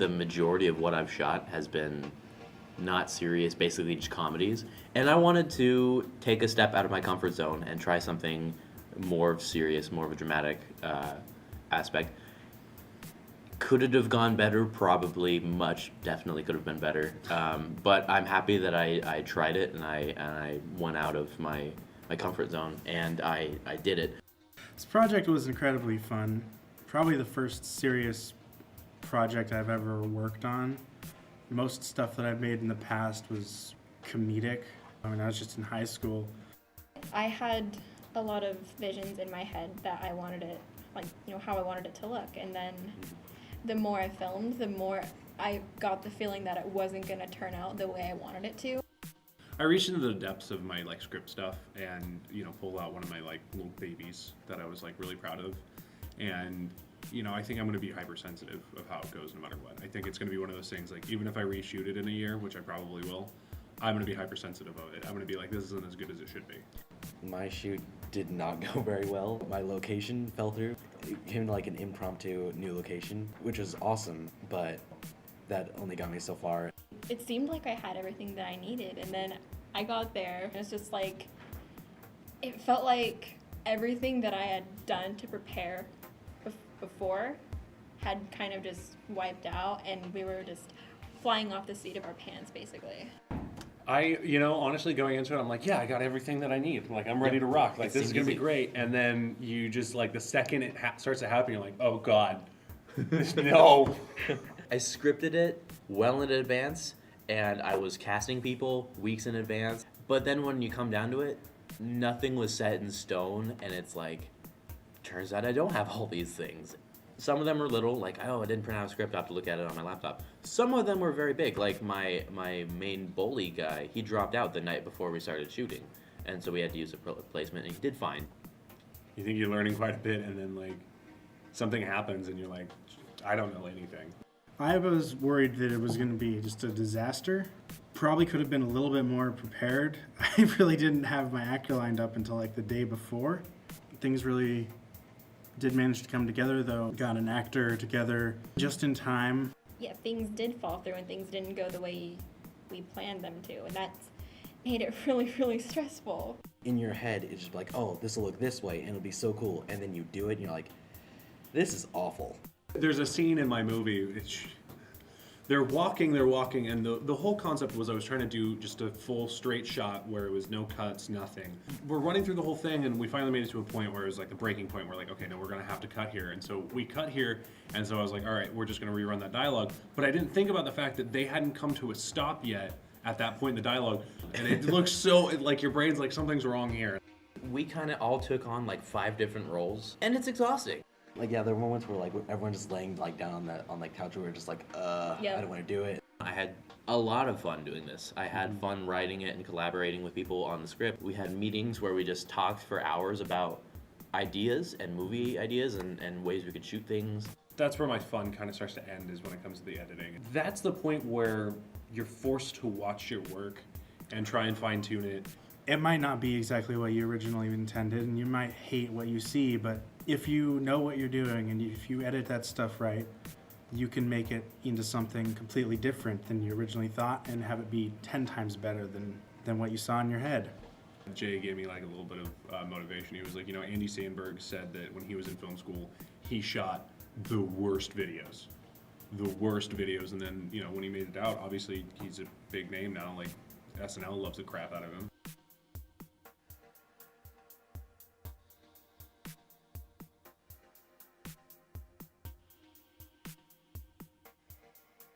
The majority of what I've shot has been not serious, basically just comedies. And I wanted to take a step out of my comfort zone and try something more serious, more of a dramatic aspect. Could it have gone better? Probably. Definitely could have been better. But I'm happy that I tried it and I went out of my comfort zone and I did it. This project was incredibly fun. Probably the first serious project I've ever worked on. Most stuff that I've made in the past was comedic. I mean, I was just in high school. I had a lot of visions in my head that I wanted it, how I wanted it to look. And then the more I filmed, the more I got the feeling that it wasn't going to turn out the way I wanted it to. I reached into the depths of my script stuff and pulled out one of my little babies that I was really proud of, and I think I'm going to be hypersensitive of how it goes no matter what. I think it's going to be one of those things even if I reshoot it in a year, which I probably will, I'm going to be hypersensitive of it. I'm going to be like, this isn't as good as it should be. My shoot did not go very well. My location fell through. It came to an impromptu new location, which was awesome, but that only got me so far. It seemed like I had everything that I needed, and then I got there, and it's just it felt like everything that I had done to prepare before had kind of just wiped out, and we were just flying off the seat of our pants, basically. Honestly, going into it, I'm like, yeah, I got everything that I need. I'm ready to rock. This is going to be great. And then you just, the second it starts to happen, you're like, oh, God. No. I scripted it well in advance, and I was casting people weeks in advance. But then when you come down to it, nothing was set in stone, and it's turns out I don't have all these things. Some of them were little, I didn't print out a script, I have to look at it on my laptop. Some of them were very big, my main bully guy, he dropped out the night before we started shooting. And so we had to use a replacement, and he did fine. You think you're learning quite a bit, and then, something happens, and you're like, I don't know anything. I was worried that it was going to be just a disaster. Probably could have been a little bit more prepared. I really didn't have my actor lined up until the day before. Things really did manage to come together, though. Got an actor together just in time. Yeah, things did fall through and things didn't go the way we planned them to, and that's made it really, really stressful. In your head, it's just oh, this will look this way, and it'll be so cool. And then you do it, and you're like, this is awful. There's a scene in my movie, they're walking, and the whole concept was I was trying to do just a full straight shot where it was no cuts, nothing. We're running through the whole thing, and we finally made it to a point where it was the breaking point where okay, no, we're going to have to cut here. And so we cut here, and so I was like, all right, we're just going to rerun that dialogue. But I didn't think about the fact that they hadn't come to a stop yet at that point in the dialogue, and it looks so, your brain's something's wrong here. We kind of all took on 5 different roles, and it's exhausting. Yeah, there were moments where everyone's just laying down on the couch where we're just I don't want to do it. I had a lot of fun doing this. I had fun writing it and collaborating with people on the script. We had meetings where we just talked for hours about ideas and movie ideas and ways we could shoot things. That's where my fun kind of starts to end, is when it comes to the editing. That's the point where you're forced to watch your work and try and fine-tune it. It might not be exactly what you originally intended, and you might hate what you see, but if you know what you're doing and if you edit that stuff right, you can make it into something completely different than you originally thought and have it be 10 times better than what you saw in your head. Jay gave me a little bit of motivation. He was like, Andy Samberg said that when he was in film school, he shot the worst videos. And then, when he made it out, obviously he's a big name now, SNL loves the crap out of him.